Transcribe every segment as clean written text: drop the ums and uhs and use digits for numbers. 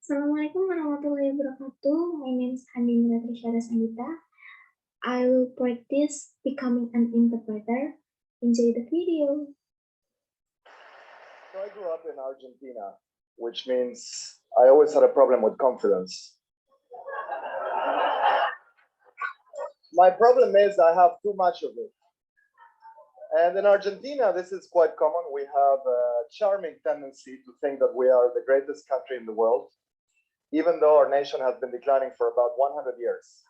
Assalamualaikum warahmatullahi wabarakatuh. My name is Handini Ratrishyara Sangita. I will practice becoming an interpreter. Enjoy the video. So I grew up in Argentina, which means I always had a problem with confidence. My problem is I have too much of it. And in Argentina, this is quite common. We have a charming tendency to think that we are the greatest country in the world, even though our nation has been declining for about 100 years.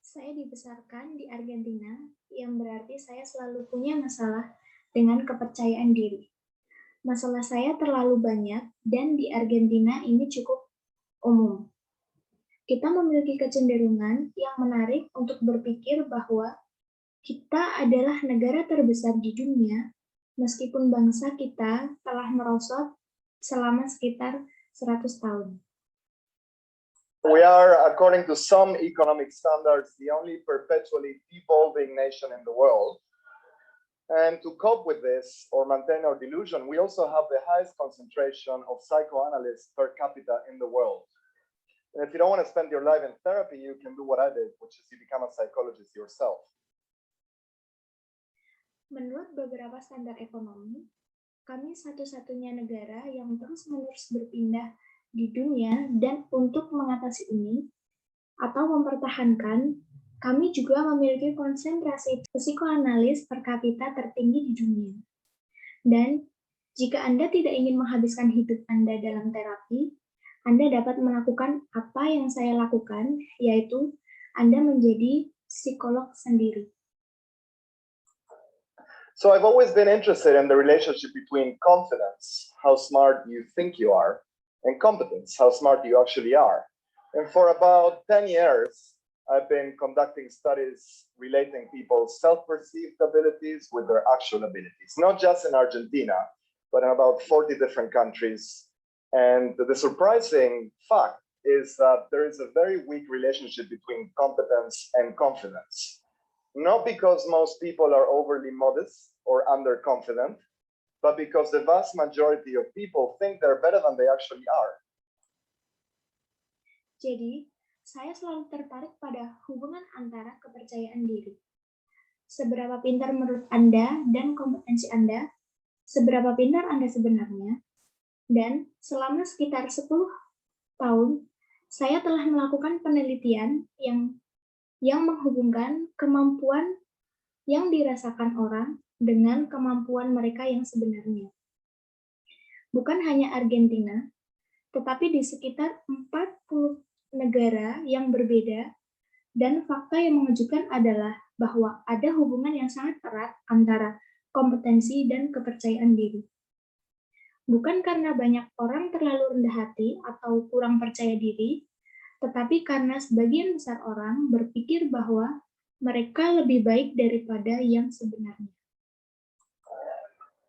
Saya dibesarkan di Argentina, yang berarti saya selalu punya masalah dengan kepercayaan diri. Masalah saya terlalu banyak, dan di Argentina ini cukup umum. Kita memiliki kecenderungan yang menarik untuk berpikir bahwa kita adalah negara terbesar di dunia, meskipun bangsa kita telah merosot selama sekitar 100 tahun. We are, according to some economic standards, the only perpetually devolving nation in the world. And to cope with this or maintain our delusion, we also have the highest concentration of psychoanalysts per capita in the world. And if you don't want to spend your life in therapy, you can do what I did, which is you become a psychologist yourself. Menurut beberapa standar ekonomi, kami satu-satunya negara yang terus-menerus berpindah di dunia, dan untuk mengatasi ini atau mempertahankan, kami juga memiliki konsentrasi psikoanalis per kapita tertinggi di dunia. Dan jika Anda tidak ingin menghabiskan hidup Anda dalam terapi, Anda dapat melakukan apa yang saya lakukan, yaitu Anda menjadi psikolog sendiri. So I've always been interested in the relationship between confidence, how smart you think you are, and competence, how smart you actually are. And for about 10 years, I've been conducting studies relating people's self-perceived abilities with their actual abilities, not just in Argentina, but in about 40 different countries. And the surprising fact is that there is a very weak relationship between competence and confidence. Not because most people are overly modest or underconfident, but because the vast majority of people think they're better than they actually are. Jadi, saya selalu tertarik pada hubungan antara kepercayaan diri. Seberapa pintar menurut Anda dan kompetensi Anda, seberapa pintar Anda sebenarnya, dan selama sekitar 10 tahun, saya telah melakukan penelitian yang menghubungkan kemampuan yang dirasakan orang dengan kemampuan mereka yang sebenarnya. Bukan hanya Argentina, tetapi di sekitar 40 negara yang berbeda, dan fakta yang mengejutkan adalah bahwa ada hubungan yang sangat erat antara kompetensi dan kepercayaan diri. Bukan karena banyak orang terlalu rendah hati atau kurang percaya diri, tetapi karena sebagian besar orang berpikir bahwa mereka lebih baik daripada yang sebenarnya.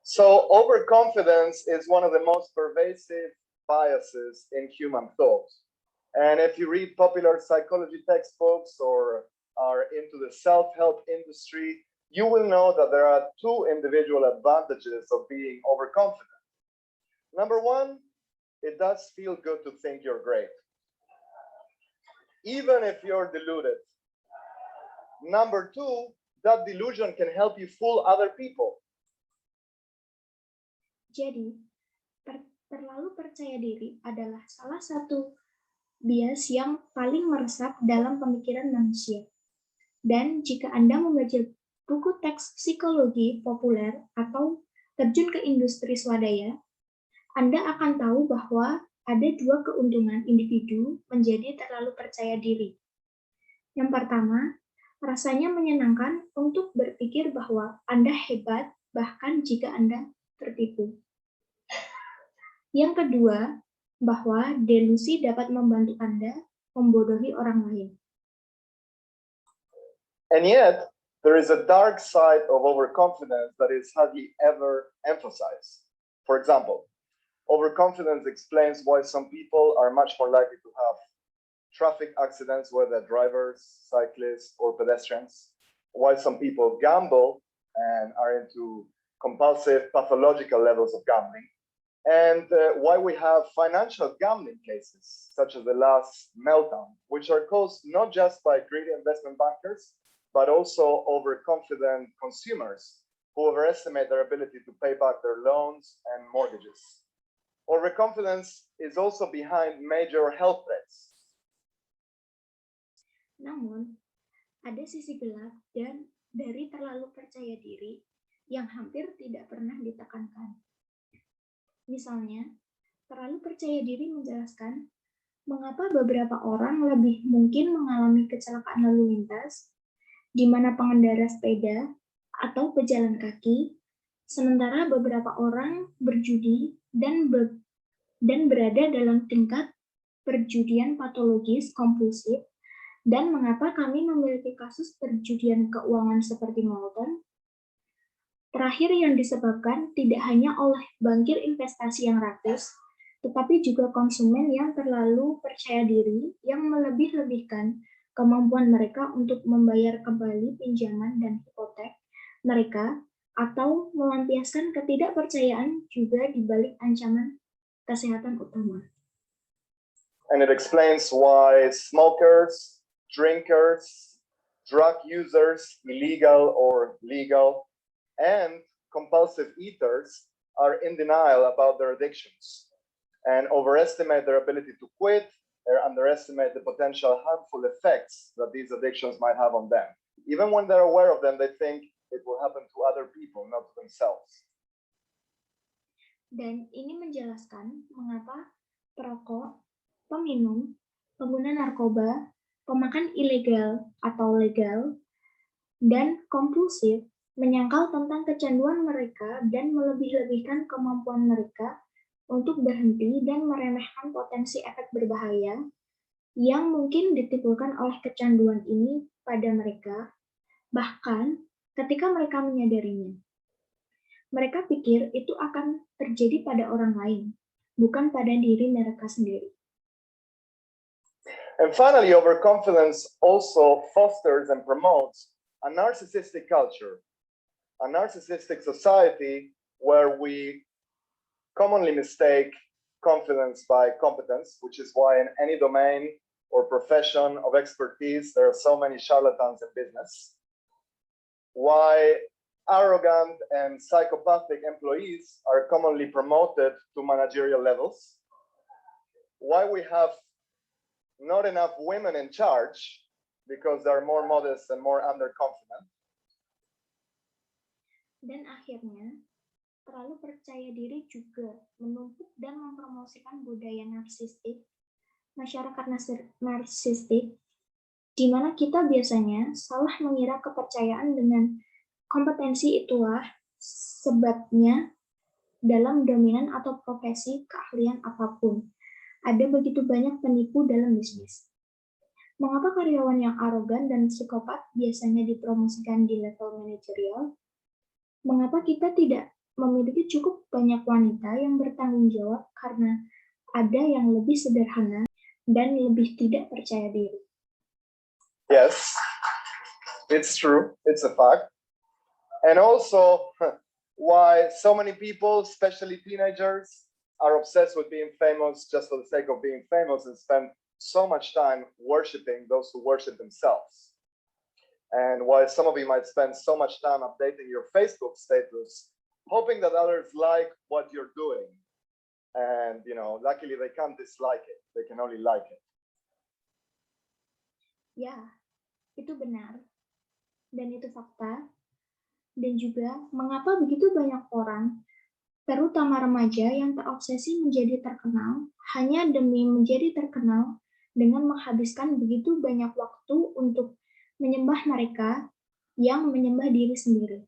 So overconfidence is one of the most pervasive biases in human thought. And if you read popular psychology textbooks or are into the self-help industry, you will know that there are two individual advantages of being overconfident. Number one, it does feel good to think you're great, even if you're deluded. Number two, that delusion can help you fool other people. Jadi, terlalu percaya diri adalah salah satu bias yang paling meresap dalam pemikiran manusia. Dan jika Anda membaca buku teks psikologi populer atau terjun ke industri swadaya, Anda akan tahu bahwa ada dua keuntungan individu menjadi terlalu percaya diri. Yang pertama, rasanya menyenangkan untuk berpikir bahwa Anda hebat, bahkan jika Anda tertipu. Yang kedua, bahwa delusi dapat membantu Anda membodohi orang lain. And yet, there is a dark side of overconfidence that is hardly ever emphasized. For example, overconfidence explains why some people are much more likely to have traffic accidents, whether drivers, cyclists, or pedestrians, while some people gamble and are into compulsive, pathological levels of gambling. and why we have financial gambling cases, such as the last meltdown, which are caused not just by greedy investment bankers, but also overconfident consumers who overestimate their ability to pay back their loans and mortgages. Overconfidence is also behind major health threats. Namun, ada sisi gelap dan dari terlalu percaya diri yang hampir tidak pernah ditekankan. Misalnya, terlalu percaya diri menjelaskan mengapa beberapa orang lebih mungkin mengalami kecelakaan lalu lintas, di mana pengendara sepeda atau pejalan kaki, sementara beberapa orang berjudi dan berada dalam tingkat perjudian patologis kompulsif, dan mengapa kami memiliki kasus perjudian keuangan seperti Molten. Terakhir yang disebabkan tidak hanya oleh bankir investasi yang rakus, tetapi juga konsumen yang terlalu percaya diri yang melebih-lebihkan kemampuan mereka untuk membayar kembali pinjaman dan hipotek mereka atau melampiaskan ketidakpercayaan juga di balik ancaman kesehatan utama. And it explains why smokers, drinkers, drug users, illegal or legal, and compulsive eaters are in denial about their addictions and overestimate their ability to quit or underestimate the potential harmful effects that these addictions might have on them. Even when they're aware of them, they think it will happen to other people, not to themselves. Dan ini menjelaskan mengapa perokok, peminum, pengguna narkoba, pemakan ilegal atau legal, dan kompulsif menyangkal tentang kecanduan mereka dan melebih-lebihkan kemampuan mereka untuk berhenti dan meremehkan potensi efek berbahaya yang mungkin ditimbulkan oleh kecanduan ini pada mereka, bahkan ketika mereka menyadarinya. Mereka pikir itu akan terjadi pada orang lain, bukan pada diri mereka sendiri. And finally, overconfidence also fosters and promotes a narcissistic culture, a narcissistic society where we commonly mistake confidence by competence, which is why in any domain or profession of expertise, there are so many charlatans in business. Why arrogant and psychopathic employees are commonly promoted to managerial levels. Why we have not enough women in charge because they're more modest and more underconfident. Dan akhirnya, terlalu percaya diri juga menumpuk dan mempromosikan budaya narsistik, masyarakat narsistik, di mana kita biasanya salah mengira kepercayaan dengan kompetensi itulah sebabnya dalam dominan atau profesi keahlian apapun. Ada begitu banyak penipu dalam bisnis. Mengapa karyawan yang arogan dan psikopat biasanya dipromosikan di level manajerial? Mengapa kita tidak memiliki cukup banyak wanita yang bertanggung jawab karena ada yang lebih sederhana dan lebih tidak percaya diri? Yes, it's true. It's a fact. And also, why so many people, especially teenagers, are obsessed with being famous just for the sake of being famous and spend so much time worshiping those who worship themselves. And why some of you might spend so much time updating your Facebook status, hoping that others like what you're doing. And, luckily they can't dislike it. They can only like it. Ya, itu benar. Dan itu fakta. Dan juga mengapa begitu banyak orang, terutama remaja yang terobsesi menjadi terkenal, hanya demi menjadi terkenal dengan menghabiskan begitu banyak waktu untuk menyembah mereka yang menyembah diri sendiri.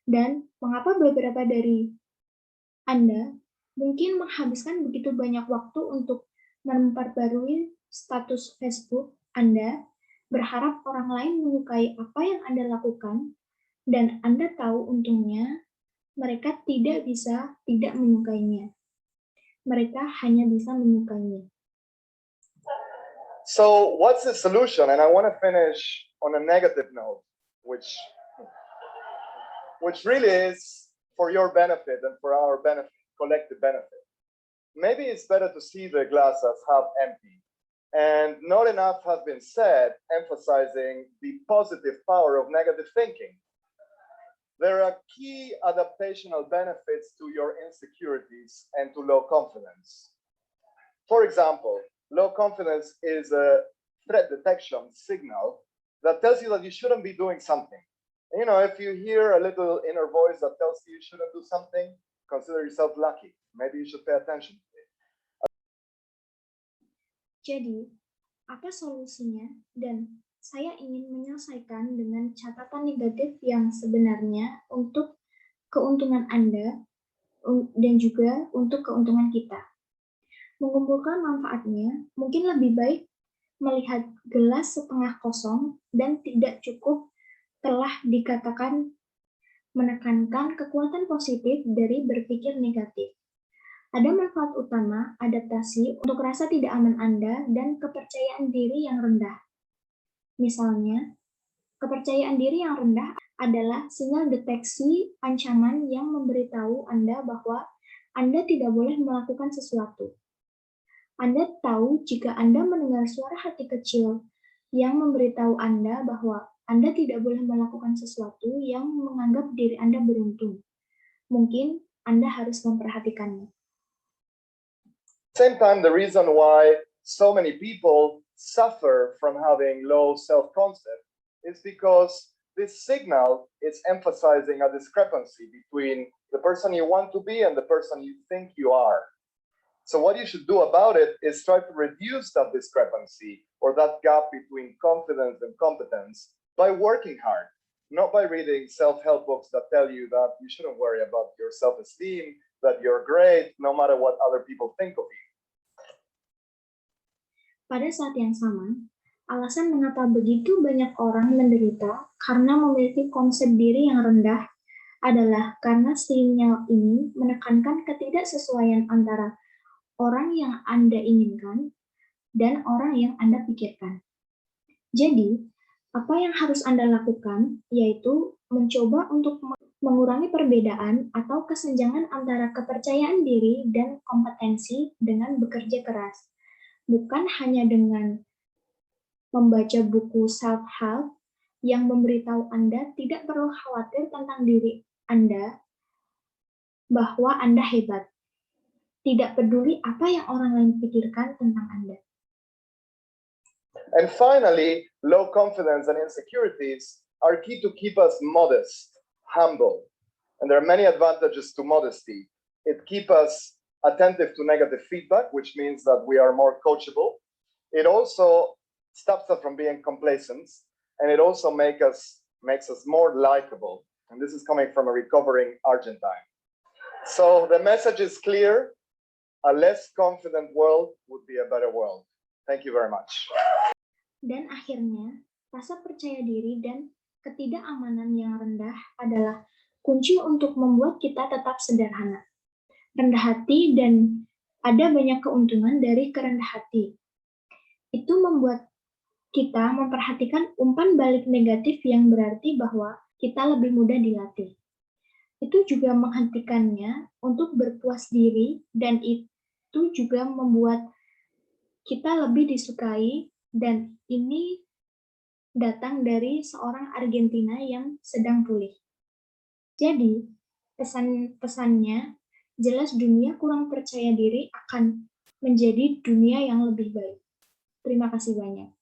Dan mengapa beberapa dari Anda mungkin menghabiskan begitu banyak waktu untuk memperbarui status Facebook Anda, berharap orang lain menyukai apa yang Anda lakukan, dan Anda tahu untungnya mereka tidak bisa tidak menyukainya. Mereka hanya bisa menyukainya. So what's the solution? And I want to finish on a negative note, which really is for your benefit and for our benefit. collective benefit. Maybe it's better to see the glass as half empty. And not enough has been said emphasizing the positive power of negative thinking. There are key adaptational benefits to your insecurities and to low confidence. For example, low confidence is a threat detection signal that tells you that you shouldn't be doing something. And, if you hear a little inner voice that tells you shouldn't do something, consider yourself lucky. Maybe you should pay attention to it. Jadi, apa solusinya? Dan saya ingin menyelesaikan dengan catatan negatif yang sebenarnya untuk keuntungan Anda dan juga untuk keuntungan kita. Mengumpulkan manfaatnya, mungkin lebih baik melihat gelas setengah kosong dan tidak cukup telah dikatakan menekankan kekuatan positif dari berpikir negatif. Ada manfaat utama adaptasi untuk rasa tidak aman Anda dan kepercayaan diri yang rendah. Misalnya, kepercayaan diri yang rendah adalah sinyal deteksi ancaman yang memberitahu Anda bahwa Anda tidak boleh melakukan sesuatu. Anda tahu jika Anda mendengar suara hati kecil yang memberitahu Anda bahwa Anda tidak boleh melakukan sesuatu yang menganggap diri Anda beruntung. Mungkin Anda harus memperhatikannya. Same time, the reason why so many people suffer from having low self-concept is because this signal is emphasizing a discrepancy between the person you want to be and the person you think you are. So what you should do about it is try to reduce that discrepancy or that gap between confidence and competence by working hard, not by reading self-help books that tell you that you shouldn't worry about your self-esteem, that you're great, no matter what other people think of you. Pada saat yang sama, alasan mengapa begitu banyak orang menderita karena memiliki konsep diri yang rendah adalah karena sinyal ini menekankan ketidaksesuaian antara orang yang Anda inginkan dan orang yang Anda pikirkan. Jadi, apa yang harus Anda lakukan yaitu mencoba untuk mengurangi perbedaan atau kesenjangan antara kepercayaan diri dan kompetensi dengan bekerja keras. Bukan hanya dengan membaca buku self-help yang memberitahu Anda tidak perlu khawatir tentang diri Anda bahwa Anda hebat. Tidak peduli apa yang orang lain pikirkan tentang Anda. And finally, low confidence and insecurities are key to keep us modest, humble. And there are many advantages to modesty. It keeps us attentive to negative feedback, which means that we are more coachable. It also stops us from being complacent, and it also makes us more likable. And this is coming from a recovering Argentine. So the message is clear. A less confident world would be a better world. Thank you very much. Dan akhirnya, rasa percaya diri dan ketidakamanan yang rendah adalah kunci untuk membuat kita tetap sederhana, rendah hati, dan ada banyak keuntungan dari kerendah hati. Itu membuat kita memperhatikan umpan balik negatif yang berarti bahwa kita lebih mudah dilatih. Itu juga menghentikannya untuk berpuas diri, dan itu juga membuat kita lebih disukai, dan ini datang dari seorang Argentina yang sedang pulih. Jadi, pesan-pesannya jelas dunia kurang percaya diri akan menjadi dunia yang lebih baik. Terima kasih banyak.